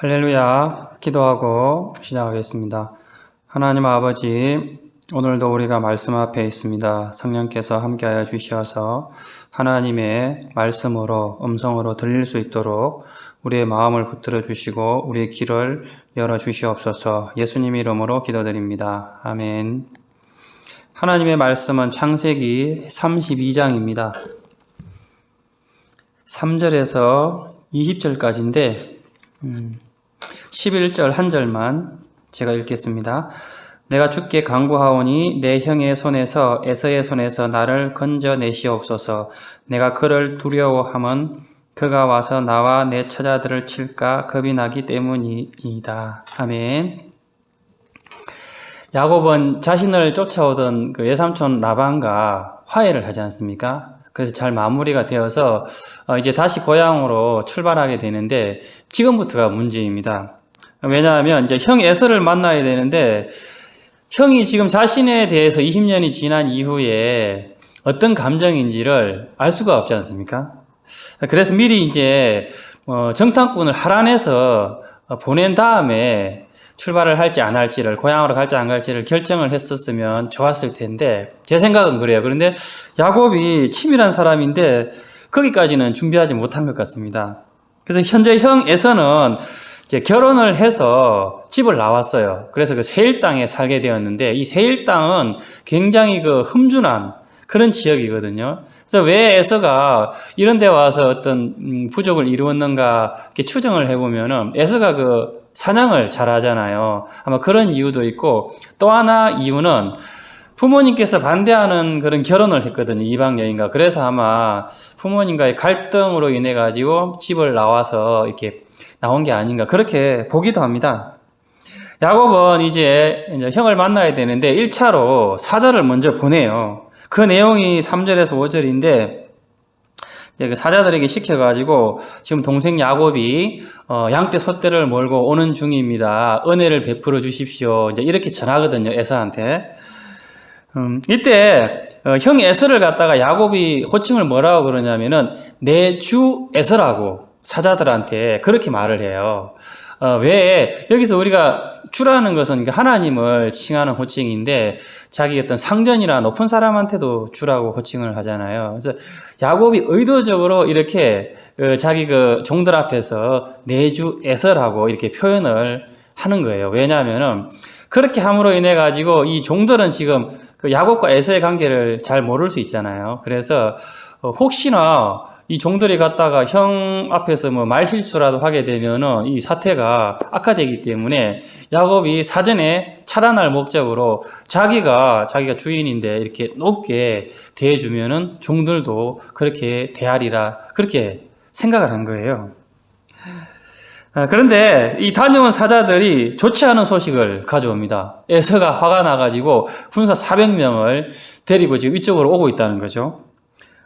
할렐루야, 기도하고 시작하겠습니다. 하나님 아버지, 오늘도 우리가 말씀 앞에 있습니다. 성령께서 함께하여 주시어서 하나님의 말씀으로, 음성으로 들릴 수 있도록 우리의 마음을 붙들어 주시고 우리의 귀를 열어 주시옵소서. 예수님 이름으로 기도드립니다. 아멘. 하나님의 말씀은 창세기 32장입니다. 3절에서 20절까지인데 11절 한 절만 제가 읽겠습니다. 내가 주께 간구하오니 내 형의 손에서 에서의 손에서 나를 건져내시옵소서. 내가 그를 두려워함은 그가 와서 나와 내 처자들을 칠까 겁이 나기 때문이다. 아멘. 야곱은 자신을 쫓아오던 그 외삼촌 라반과 화해를 하지 않습니까? 그래서 잘 마무리가 되어서 이제 다시 고향으로 출발하게 되는데 지금부터가 문제입니다. 왜냐하면 이제 형 에서를 만나야 되는데 형이 지금 자신에 대해서 20년이 지난 이후에 어떤 감정인지를 알 수가 없지 않습니까? 그래서 미리 이제 정탐꾼을 할안해서 보낸 다음에 출발을 할지 안 할지를, 고향으로 갈지 안 갈지를 결정을 했었으면 좋았을 텐데 제 생각은 그래요. 그런데 야곱이 치밀한 사람인데 거기까지는 준비하지 못한 것 같습니다. 그래서 현재 형 에서는 이제 결혼을 해서 집을 나왔어요. 그래서 그 세일 땅에 살게 되었는데 이 세일 땅은 굉장히 그 흠준한 그런 지역이거든요. 그래서 왜 에서가 이런 데 와서 어떤 부족을 이루었는가 이렇게 추정을 해보면은 에서가 그 사냥을 잘 하잖아요. 아마 그런 이유도 있고 또 하나 이유는 부모님께서 반대하는 그런 결혼을 했거든요. 이방 여인과. 그래서 아마 부모님과의 갈등으로 인해 가지고 집을 나와서 이렇게 나온 게 아닌가 그렇게 보기도 합니다. 야곱은 이제 형을 만나야 되는데 1차로 사자를 먼저 보내요. 그 내용이 3절에서 5절인데 그 사자들에게 시켜가지고 지금 동생 야곱이 양떼 소떼를 몰고 오는 중입니다. 은혜를 베풀어 주십시오. 이제 이렇게 전하거든요. 에서한테. 이때 형 에서를 갖다가 야곱이 호칭을 뭐라고 그러냐면은 내 주 에서라고 사자들한테 그렇게 말을 해요. 왜 여기서 우리가 주라는 것은 하나님을 칭하는 호칭인데 자기 어떤 상전이나 높은 사람한테도 주라고 호칭을 하잖아요. 그래서 야곱이 의도적으로 이렇게 자기 그 종들 앞에서 내 주 에서라고 이렇게 표현을 하는 거예요. 왜냐하면은 그렇게 함으로 인해 가지고 이 종들은 지금 그 야곱과 에서의 관계를 잘 모를 수 있잖아요. 그래서 혹시나 이 종들이 갔다가 형 앞에서 뭐 말실수라도 하게 되면은 이 사태가 악화되기 때문에 야곱이 사전에 차단할 목적으로 자기가 주인인데 이렇게 높게 대해주면은 종들도 그렇게 대하리라 그렇게 생각을 한 거예요. 그런데 이 다녀온 사자들이 좋지 않은 소식을 가져옵니다. 에서가 화가 나가지고 군사 400명을 데리고 지금 이쪽으로 오고 있다는 거죠.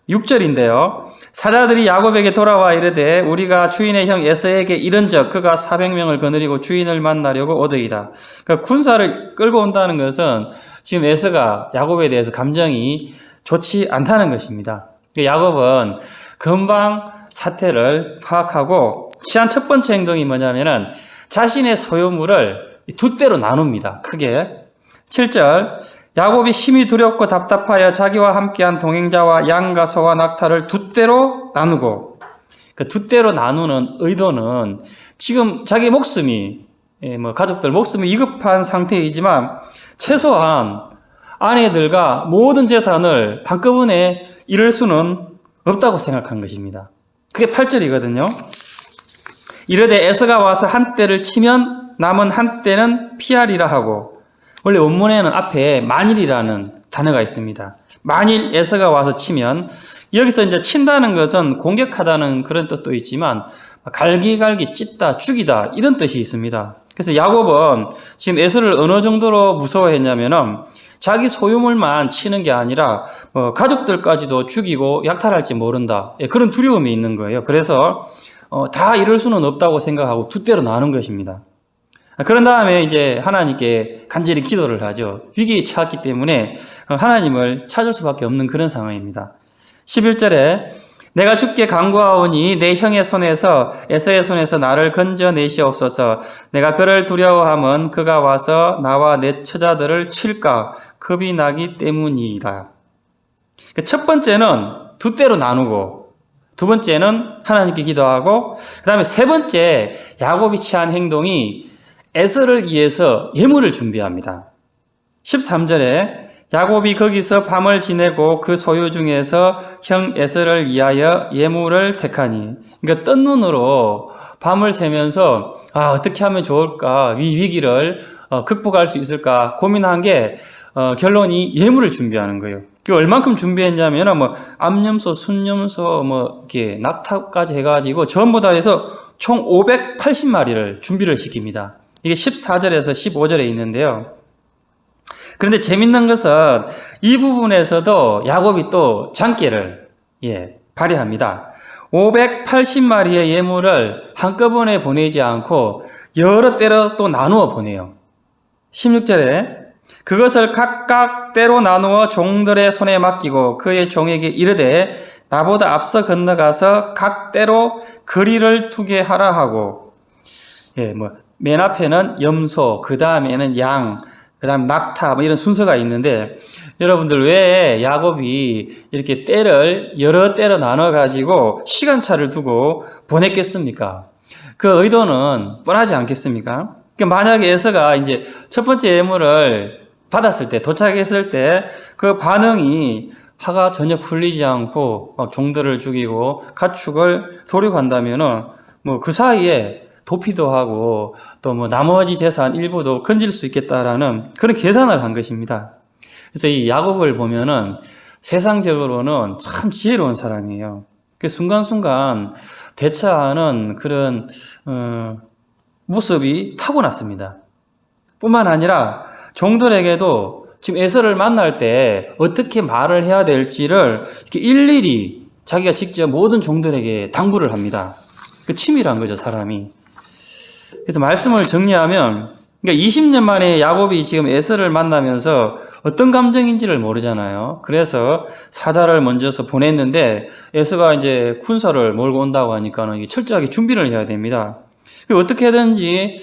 6절인데요. 사자들이 야곱에게 돌아와 이르되 우리가 주인의 형 에서에게 이른적 그가 400명을 거느리고 주인을 만나려고 오더이다. 그러니까 군사를 끌고 온다는 것은 지금 에서가 야곱에 대해서 감정이 좋지 않다는 것입니다. 야곱은 금방 사태를 파악하고 취한 첫 번째 행동이 뭐냐면은 자신의 소유물을 두 대로 나눕니다. 크게. 7절 야곱이 심히 두렵고 답답하여 자기와 함께한 동행자와 양과 소와 낙타를 두 대로 나누고 그 두 대로 나누는 의도는 지금 자기 목숨이 가족들 목숨이 위급한 상태이지만 최소한 아내들과 모든 재산을 한꺼번에 잃을 수는 없다고 생각한 것입니다. 그게 8절이거든요. 이르되 에서가 와서 한 떼를 치면 남은 한 떼는 피하리라 하고 원래 원문에는 앞에 만일이라는 단어가 있습니다. 만일 에서가 와서 치면 여기서 이제 친다는 것은 공격하다는 그런 뜻도 있지만 갈기갈기 찢다 죽이다 이런 뜻이 있습니다. 그래서 야곱은 지금 에서를 어느 정도로 무서워했냐면은 자기 소유물만 치는 게 아니라 가족들까지도 죽이고 약탈할지 모른다 그런 두려움이 있는 거예요. 그래서 다 이럴 수는 없다고 생각하고 두 대로 나눈 것입니다. 그런 다음에 이제 하나님께 간절히 기도를 하죠. 위기에 처했기 때문에 하나님을 찾을 수밖에 없는 그런 상황입니다. 11절에 내가 주께 간구하오니 내 형의 손에서 에서의 손에서 나를 건져내시옵소서. 내가 그를 두려워함은 그가 와서 나와 내 처자들을 칠까 겁이 나기 때문이다. 첫 번째는 두 때로 나누고, 두 번째는 하나님께 기도하고, 그 다음에 세 번째 야곱이 취한 행동이 에서를 위해서 예물을 준비합니다. 13절에 야곱이 거기서 밤을 지내고 그 소유 중에서 형 에서를 위하여 예물을 택하니, 그러니까 뜬 눈으로 밤을 새면서 어떻게 하면 좋을까, 이 위기를 극복할 수 있을까 고민한 게 결론이 예물을 준비하는 거예요. 그 얼만큼 준비했냐면 암염소, 순염소, 이렇게 낙타까지 해가지고 전부 다 해서 총 580마리를 준비를 시킵니다. 이게 14절에서 15절에 있는데요. 그런데 재밌는 것은 이 부분에서도 야곱이 또 장기를 발휘합니다. 580마리의 예물을 한꺼번에 보내지 않고 여러 때로 또 나누어 보내요. 16절에 그것을 각각 때로 나누어 종들의 손에 맡기고 그의 종에게 이르되 나보다 앞서 건너가서 각 때로 거리를 두게 하라 하고, 맨 앞에는 염소, 그 다음에는 양, 그 다음 낙타, 이런 순서가 있는데, 여러분들 왜 야곱이 이렇게 때를 여러 때로 나눠가지고 시간차를 두고 보냈겠습니까? 그 의도는 뻔하지 않겠습니까? 만약에 에서가 이제 첫 번째 예물을 받았을 때, 도착했을 때, 그 반응이 화가 전혀 풀리지 않고 막 종들을 죽이고 가축을 도륙한다면은 그 사이에 도피도 하고 또 나머지 재산 일부도 건질 수 있겠다라는 그런 계산을 한 것입니다. 그래서 이 야곱을 보면은 세상적으로는 참 지혜로운 사람이에요. 그 순간순간 대처하는 그런 모습이 타고났습니다. 뿐만 아니라 종들에게도 지금 에서를 만날 때 어떻게 말을 해야 될지를 이렇게 일일이 자기가 직접 모든 종들에게 당부를 합니다. 그 치밀한 거죠, 사람이. 그래서 말씀을 정리하면, 그러니까 20년 만에 야곱이 지금 에서를 만나면서 어떤 감정인지를 모르잖아요. 그래서 사자를 먼저서 보냈는데 에서가 이제 군사를 몰고 온다고 하니까는 철저하게 준비를 해야 됩니다. 어떻게든지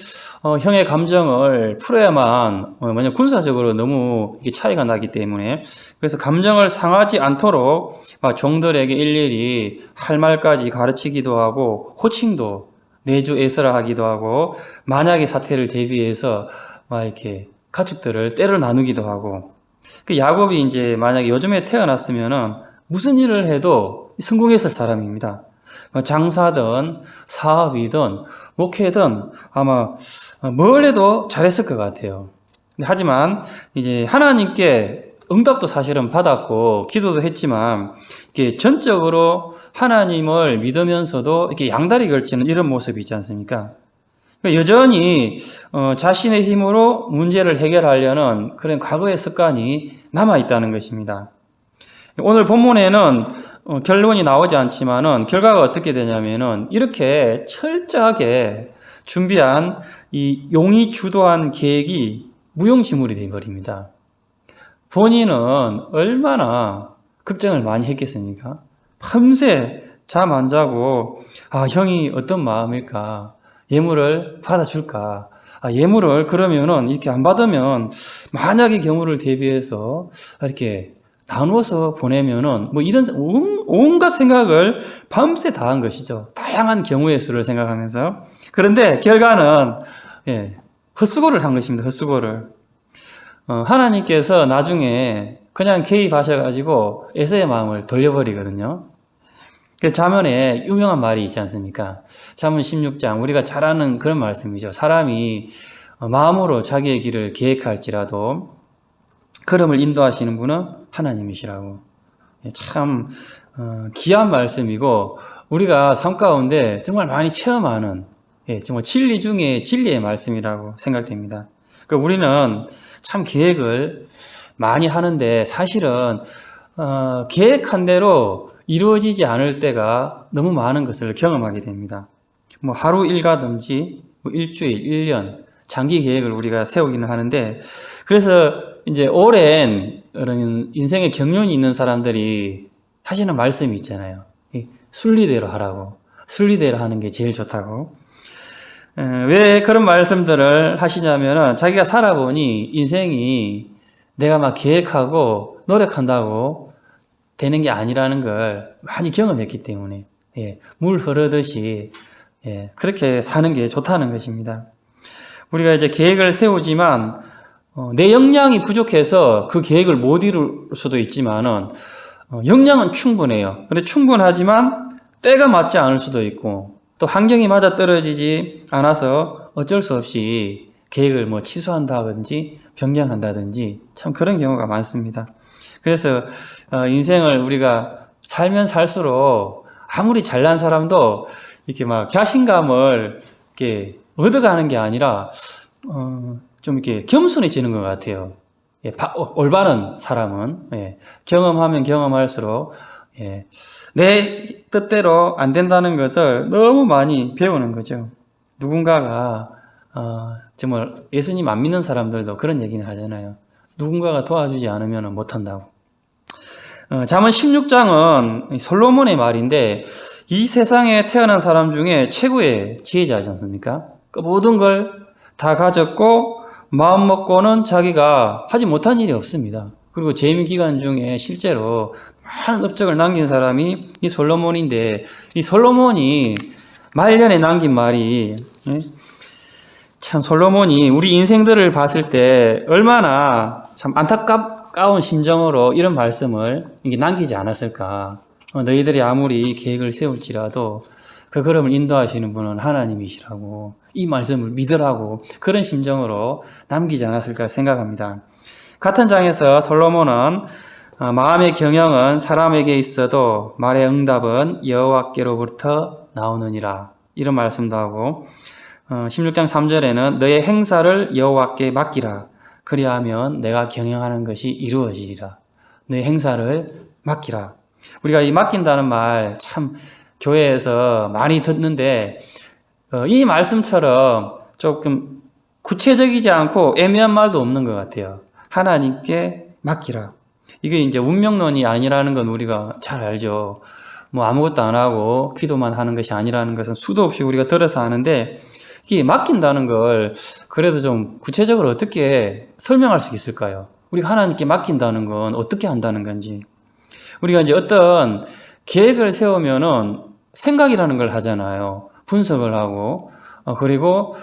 형의 감정을 풀어야만, 만약 군사적으로 너무 차이가 나기 때문에, 그래서 감정을 상하지 않도록 종들에게 일일이 할 말까지 가르치기도 하고, 호칭도 내주 에서라 하기도 하고, 만약의 사태를 대비해서 이렇게 가축들을 때로 나누기도 하고, 그 야곱이 이제 만약에 요즘에 태어났으면은 무슨 일을 해도 성공했을 사람입니다. 장사든 사업이든 목회든 아마 뭘 해도 잘했을 것 같아요. 하지만 이제 하나님께 응답도 사실은 받았고 기도도 했지만 이렇게 전적으로 하나님을 믿으면서도 이렇게 양다리 걸치는 이런 모습이 있지 않습니까? 여전히 자신의 힘으로 문제를 해결하려는 그런 과거의 습관이 남아 있다는 것입니다. 오늘 본문에는 결론이 나오지 않지만은 결과가 어떻게 되냐면은 이렇게 철저하게 준비한 이 용이 주도한 계획이 무용지물이 되어버립니다. 본인은 얼마나 걱정을 많이 했겠습니까? 밤새 잠 안 자고 형이 어떤 마음일까? 예물을 받아줄까? 예물을 그러면은 이렇게 안 받으면 만약의 경우를 대비해서 이렇게 나누어서 보내면은 이런 온갖 생각을 밤새 다 한 것이죠. 다양한 경우의 수를 생각하면서. 그런데 결과는 헛수고를 한 것입니다. 헛수고를. 하나님께서 나중에 그냥 개입하셔가지고 에서의 마음을 돌려버리거든요. 잠언에 유명한 말이 있지 않습니까? 잠언 16장, 우리가 잘 아는 그런 말씀이죠. 사람이 마음으로 자기의 길을 계획할지라도 걸음을 인도하시는 분은 하나님이시라고. 참 귀한 말씀이고 우리가 삶 가운데 정말 많이 체험하는 정말 진리 중에 진리의 말씀이라고 생각됩니다. 그러니까 우리는 참 계획을 많이 하는데 사실은 계획한 대로 이루어지지 않을 때가 너무 많은 것을 경험하게 됩니다. 하루 일과든지 일주일, 1년 장기 계획을 우리가 세우기는 하는데 그래서 이제 오랜 인생의 경륜이 있는 사람들이 하시는 말씀이 있잖아요. 순리대로 하라고. 순리대로 하는 게 제일 좋다고. 왜 그런 말씀들을 하시냐면은 자기가 살아보니 인생이 내가 막 계획하고 노력한다고 되는 게 아니라는 걸 많이 경험했기 때문에, 예, 물 흐르듯이, 예, 그렇게 사는 게 좋다는 것입니다. 우리가 이제 계획을 세우지만, 내 역량이 부족해서 그 계획을 못 이룰 수도 있지만은, 역량은 충분해요. 근데 충분하지만 때가 맞지 않을 수도 있고, 또 환경이 맞아 떨어지지 않아서 어쩔 수 없이 계획을 뭐 취소한다든지 변경한다든지 참 그런 경우가 많습니다. 그래서 인생을 우리가 살면 살수록 아무리 잘난 사람도 이렇게 막 자신감을 이렇게 얻어가는 게 아니라 좀 이렇게 겸손해지는 것 같아요. 예, 올바른 사람은, 예, 경험하면 경험할수록, 예, 내 뜻대로 안 된다는 것을 너무 많이 배우는 거죠. 누군가가 정말 예수님 안 믿는 사람들도 그런 얘기는 하잖아요. 누군가가 도와주지 않으면 못한다고. 잠언 16장은 솔로몬의 말인데, 이 세상에 태어난 사람 중에 최고의 지혜자이지 않습니까? 그 모든 걸 다 가졌고 마음 먹고는 자기가 하지 못한 일이 없습니다. 그리고 재임 기간 중에 실제로 많은 업적을 남긴 사람이 이 솔로몬인데, 이 솔로몬이 말년에 남긴 말이, 참 솔로몬이 우리 인생들을 봤을 때 얼마나 참 안타까운 심정으로 이런 말씀을 남기지 않았을까. 너희들이 아무리 계획을 세울지라도 그 걸음을 인도하시는 분은 하나님이시라고, 이 말씀을 믿으라고, 그런 심정으로 남기지 않았을까 생각합니다. 같은 장에서 솔로몬은 마음의 경영은 사람에게 있어도 말의 응답은 여호와께로부터 나오느니라, 이런 말씀도 하고, 16장 3절에는 너의 행사를 여호와께 맡기라, 그리하면 내가 경영하는 것이 이루어지리라. 너의 행사를 맡기라. 우리가 이 맡긴다는 말 참 교회에서 많이 듣는데, 이 말씀처럼 조금 구체적이지 않고 애매한 말도 없는 것 같아요. 하나님께 맡기라. 이게 이제 운명론이 아니라는 건 우리가 잘 알죠. 뭐 아무것도 안 하고 기도만 하는 것이 아니라는 것은 수도 없이 우리가 들어서 아는데, 이게 맡긴다는 걸 그래도 좀 구체적으로 어떻게 설명할 수 있을까요? 우리가 하나님께 맡긴다는 건 어떻게 한다는 건지. 우리가 이제 어떤 계획을 세우면은 생각이라는 걸 하잖아요. 분석을 하고, 그리고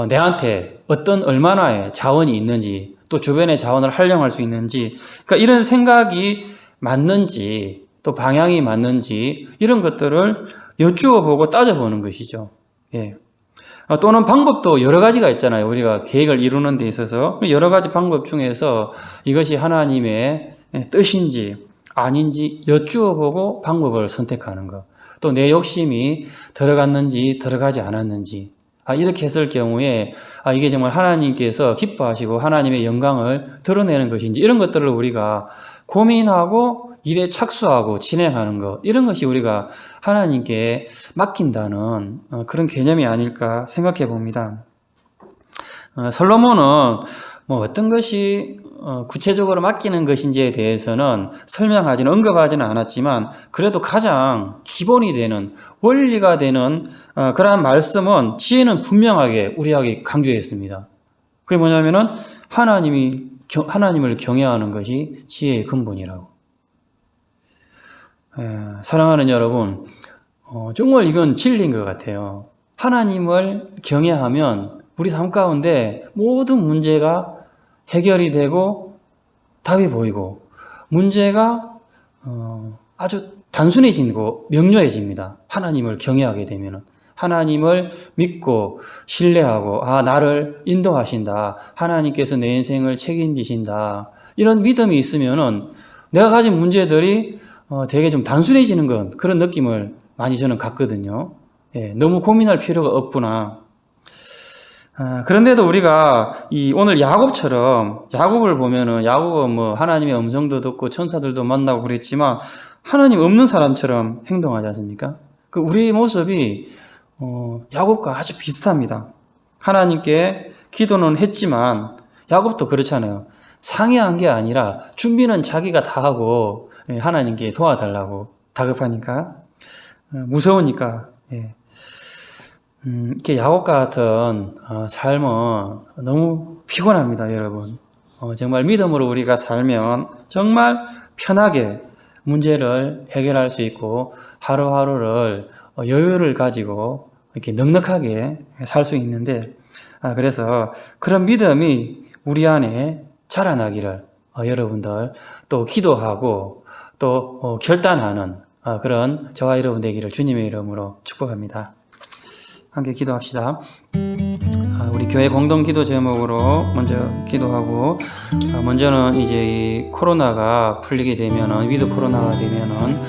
내한테 어떤 얼마나의 자원이 있는지, 또 주변의 자원을 활용할 수 있는지, 그러니까 이런 생각이 맞는지, 또 방향이 맞는지, 이런 것들을 여쭈어 보고 따져보는 것이죠. 예. 또는 방법도 여러 가지가 있잖아요. 우리가 계획을 이루는 데 있어서 여러 가지 방법 중에서 이것이 하나님의 뜻인지 아닌지 여쭈어 보고 방법을 선택하는 것. 또 내 욕심이 들어갔는지 들어가지 않았는지, 이렇게 했을 경우에 이게 정말 하나님께서 기뻐하시고 하나님의 영광을 드러내는 것인지, 이런 것들을 우리가 고민하고 일에 착수하고 진행하는 것, 이런 것이 우리가 하나님께 맡긴다는 그런 개념이 아닐까 생각해 봅니다. 솔로몬은 뭐 어떤 것이 구체적으로 맡기는 것인지에 대해서는 설명하지는, 언급하지는 않았지만, 그래도 가장 기본이 되는, 원리가 되는 그러한 말씀은, 지혜는 분명하게 우리에게 강조했습니다. 그게 뭐냐면은 하나님을 경외하는 것이 지혜의 근본이라고. 사랑하는 여러분, 정말 이건 진리인 것 같아요. 하나님을 경외하면 우리 삶 가운데 모든 문제가 해결이 되고 답이 보이고, 문제가 아주 단순해지고 명료해집니다. 하나님을 경외하게 되면, 하나님을 믿고 신뢰하고, 나를 인도하신다, 하나님께서 내 인생을 책임지신다, 이런 믿음이 있으면은 내가 가진 문제들이 되게 좀 단순해지는 건, 그런 느낌을 많이 저는 갖거든요. 예, 너무 고민할 필요가 없구나. 그런데도 우리가 오늘 야곱처럼, 야곱을 보면은, 야곱은 뭐 하나님의 음성도 듣고 천사들도 만나고 그랬지만 하나님 없는 사람처럼 행동하지 않습니까? 그 우리의 모습이 야곱과 아주 비슷합니다. 하나님께 기도는 했지만 야곱도 그렇잖아요. 상의한 게 아니라 준비는 자기가 다 하고 하나님께 도와달라고 다급하니까. 무서우니까. 예. 이렇게 야곱과 같은 삶은 너무 피곤합니다, 여러분. 정말 믿음으로 우리가 살면 정말 편하게 문제를 해결할 수 있고 하루하루를 여유를 가지고 이렇게 넉넉하게 살 수 있는데, 그래서 그런 믿음이 우리 안에 자라나기를 여러분들 또 기도하고 또 결단하는 그런 저와 여러분 되기를 주님의 이름으로 축복합니다. 함께 기도합시다. 우리 교회 공동 기도 제목으로 먼저 기도하고, 먼저는 이제 이 코로나가 풀리게 되면은, 위드 코로나가 되면은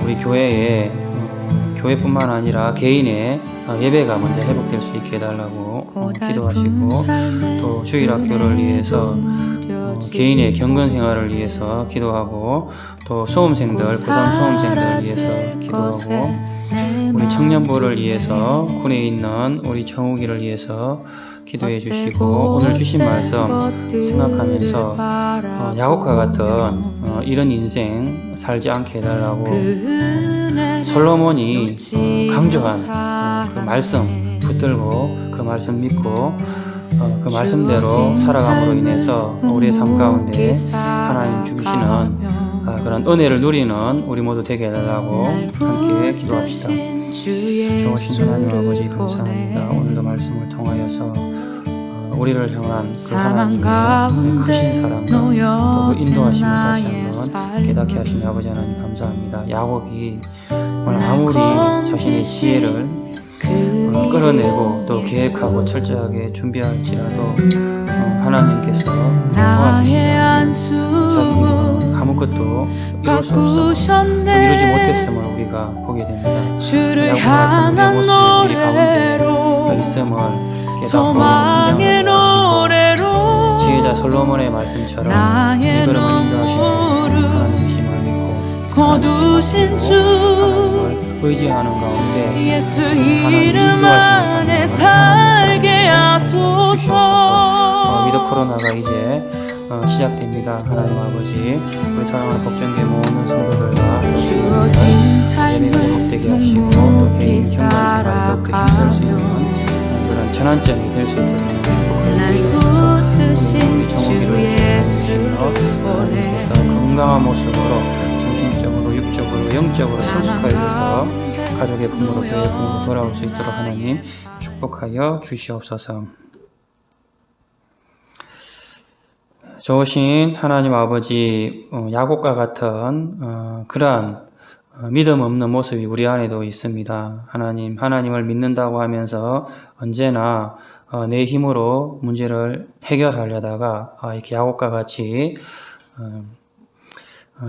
우리 교회에 교회뿐만 아니라 개인의 예배가 먼저 회복될 수 있게 해달라고 기도하시고, 또 주일학교를 위해서 개인의 경건 생활을 위해서 기도하고, 또 수험생들, 고3 수험생들을 위해서 기도하고, 우리 청년부를 위해서 군에 있는 우리 정욱이를 위해서 기도해 주시고, 오늘 주신 말씀 생각하면서 야곱과 같은 이런 인생 살지 않게 해달라고 솔로몬이 강조한 그 말씀 붙들고 그 말씀 믿고 그 말씀대로 살아감으로 인해서 우리의 삶 가운데 하나님 주시는 그런 은혜를 누리는 우리 모두 되게 해달라고 함께 기도합시다. 좋으신 하나님 아버지 감사합니다. 오늘도 말씀을 통하여서 우리를 향한 그 하나님의 크신 사랑과 또 그 인도하심을 다시 한번 깨닫게 하신 아버지 하나님 감사합니다. 야곱이 아무리 자신의 지혜를 끌어내고 또 계획하고 철저하게 준비할지라도 하나님께서 도와주시자 자기는 아무것도 이룰 수 없어 이루지 못했음을 우리가 보게 됩니다. 야곱과 같은 우리의 모습이 우리 가운데 있음을 깨닫고 인정을 하시고, 지혜자 솔로몬의 말씀처럼 이 걸음을 인도하시는 하나님이심을 믿고 거두신 주 하나님을 의지하는 가운데 예수 이름 안에 살게 하소서. 위드 코로나가 이제 시작됩니다. 하나님 아버지, 우리 사랑하는 복전교회 모든 성도들과 주어진 삶을 복되게 하시고 또 개인 중간 생활 더 힘쓸 수 있는 그런 전환점이 될 수 있도록 축복해 주시옵소서. 우리 정우기를 보내서 건강한 모습으로 정신적으로 육적으로 영적으로 성숙하여서 가족의 부모로 교회의 부모로 돌아올 수 있도록 하나님 축복하여 주시옵소서. 좋으신 하나님 아버지, 야곱과 같은 그러한 믿음 없는 모습이 우리 안에도 있습니다. 하나님을 믿는다고 하면서 언제나 내 힘으로 문제를 해결하려다가 이렇게 야곱과 같이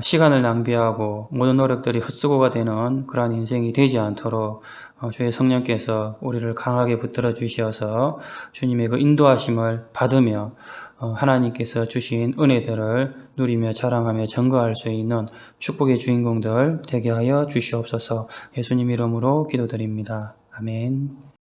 시간을 낭비하고 모든 노력들이 헛수고가 되는 그러한 인생이 되지 않도록 주의 성령께서 우리를 강하게 붙들어 주셔서 주님의 그 인도하심을 받으며 하나님께서 주신 은혜들을 누리며 자랑하며 증거할 수 있는 축복의 주인공들 되게 하여 주시옵소서. 예수님 이름으로 기도드립니다. 아멘.